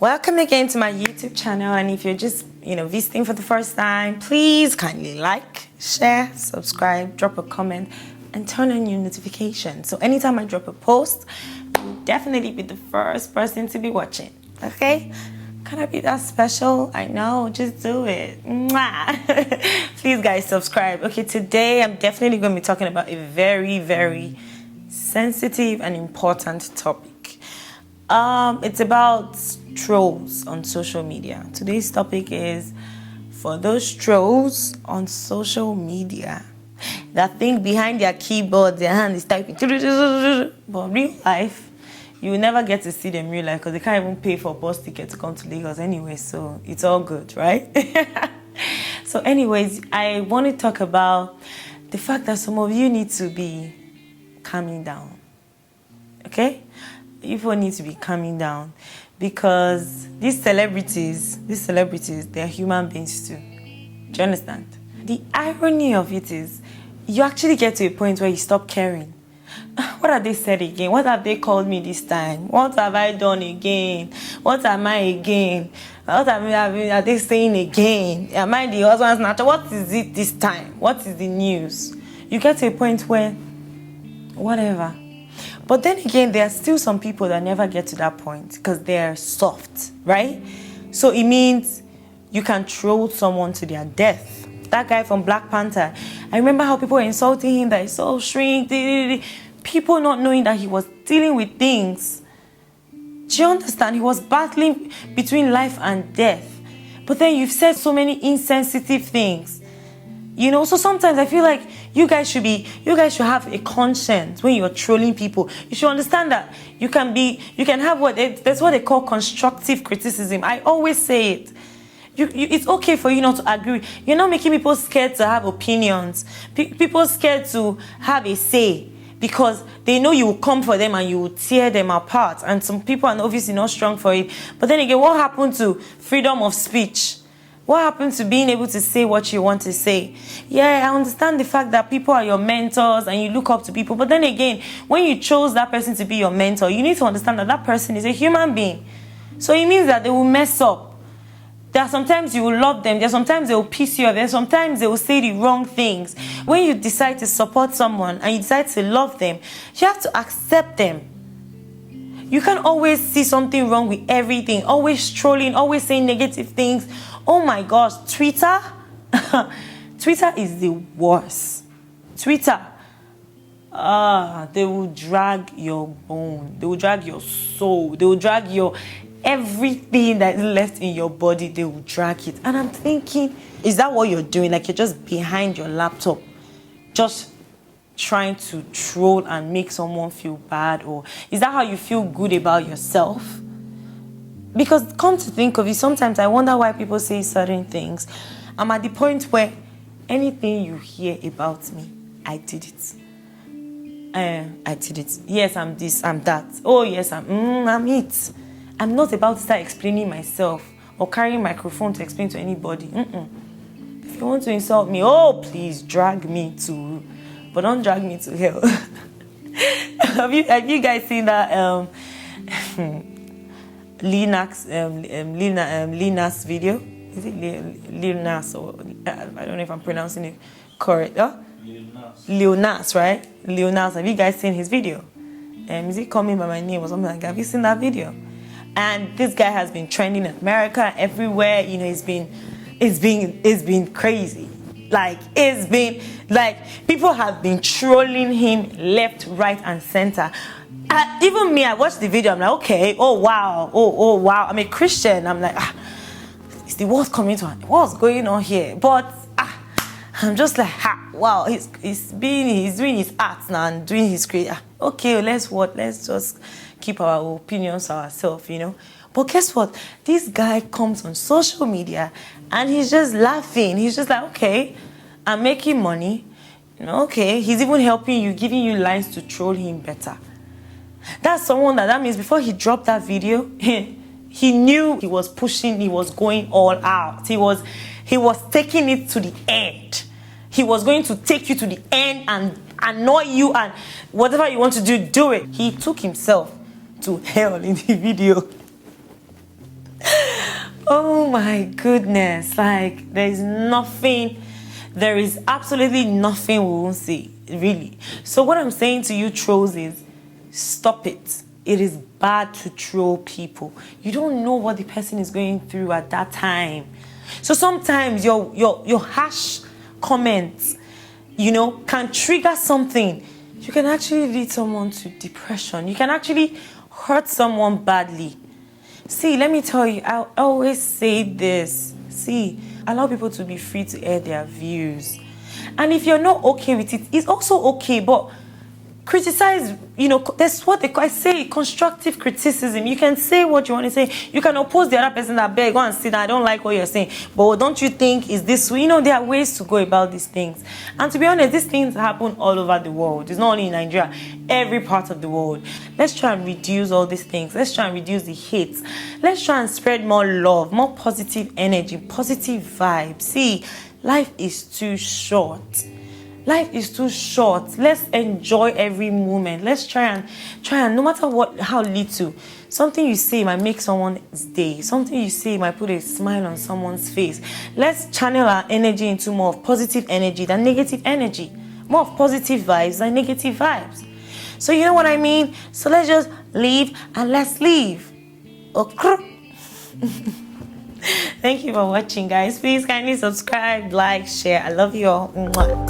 Welcome again to my YouTube channel, and if you're just visiting for the first time, please kindly like, share, subscribe, drop a comment and turn on your notifications, so anytime I drop a post, you'll definitely be the first person to be watching. Okay? Can I be that special? I know, just do it. Mwah. Please guys, subscribe. Okay, today I'm definitely going to be talking about a very, very sensitive and important topic. It's about trolls on social media. Today's topic is for those trolls on social media that think behind their keyboard their hand is typing, but real life you will never get to see them in real life because they can't even pay for a bus ticket to come to Lagos anyway, so it's all good, right? So anyways, I want to talk about the fact that some of you need to be calming down. Okay? People need to be calming down because these celebrities, they're human beings too. Do you understand? The irony of it is you actually get to a point where you stop caring. What have they said again? What have they called me this time? What have I done again? What am I again? What are they saying again? Am I the husband's snatcher? What is it this time? What is the news? You get to a point where whatever. But then again, there are still some people that never get to that point because they're soft, right? So it means you can troll someone to their death. That guy from Black Panther, I remember how people were insulting him that he's so shrink. People not knowing that he was dealing with things. Do you understand? He was battling between life and death. But then you've said so many insensitive things. So sometimes I feel like you guys should have a conscience when you're trolling people. You should understand that you can have that's what they call constructive criticism. I always say it. It's okay for you not to agree. You're not making people scared to have opinions. People scared to have a say because they know you will come for them and you will tear them apart. And some people are obviously not strong for it. But then again, what happened to freedom of speech? What happened to being able to say what you want to say? Yeah, I understand the fact that people are your mentors and you look up to people. But then again, when you chose that person to be your mentor, you need to understand that that person is a human being. So it means that they will mess up. There are sometimes you will love them. There are sometimes they will piss you off. There are sometimes they will say the wrong things. When you decide to support someone and you decide to love them, you have to accept them. You can't always see something wrong with everything. Always trolling, always saying negative things. Oh my gosh, Twitter? Twitter is the worst. Twitter. They will drag your bone. They will drag your soul. They will drag your everything that is left in your body. They will drag it. And I'm thinking, is that what you're doing? Like you're just behind your laptop, just trying to troll and make someone feel bad? Or is that how you feel good about yourself? Because come to think of it, sometimes I wonder why people say certain things. I'm at the point where anything you hear about me, I did it. I did it. Yes, I'm this, I'm that. Oh yes, I'm it. I'm not about to start explaining myself or carrying a microphone to explain to anybody. If you want to insult me, oh please drag me to, but don't drag me to hell. Have you guys seen that Lina's video? Is it Lina's or I don't know if I'm pronouncing it correct. Leonas, right? Leonas. Have you guys seen his video? Is it Call Me By My Name or something like that? Have you seen that video? And this guy has been trending in America everywhere. It's been crazy. People have been trolling him left, right, and center. Even me, I watched the video, I'm like, okay, oh wow, oh wow. I'm a Christian. I'm like, is the world coming to an end? What's going on here? But I'm just like, wow, he's doing his art now and doing his creative. Okay, let's just keep our opinions to ourselves, But guess what? This guy comes on social media and he's just laughing. He's just like, okay, I'm making money. Okay, he's even helping you, giving you lines to troll him better. That's someone that means before he dropped that video, he knew he was pushing, he was going all out. He was taking it to the end. He was going to take you to the end and annoy you and whatever you want to do, do it. He took himself to hell in the video. Oh my goodness. Like, there is absolutely nothing we won't say, really. So what I'm saying to you trolls is, stop it. It is bad to troll people. You don't know what the person is going through at that time. So sometimes your harsh comments, can trigger something. You can actually lead someone to depression. You can actually hurt someone badly. See, let me tell you, I always say this. See, allow people to be free to air their views. And if you're not okay with it, it's also okay, but criticize, that's what I say, constructive criticism. You can say what you want to say. You can oppose the other person that, go and sit down, I don't like what you're saying. But don't you think is this way? There are ways to go about these things. And to be honest, these things happen all over the world. It's not only in Nigeria, every part of the world. Let's try and reduce all these things. Let's try and reduce the hate. Let's try and spread more love, more positive energy, positive vibes. See, life is too short. Life is too short. Let's enjoy every moment. Let's try and no matter how little, something you say might make someone's day. Something you say might put a smile on someone's face. Let's channel our energy into more of positive energy than negative energy. More of positive vibes than negative vibes. So you know what I mean? So let's just leave and let's leave. Okay. Thank you for watching, guys. Please kindly subscribe, like, share. I love you all. Mwah.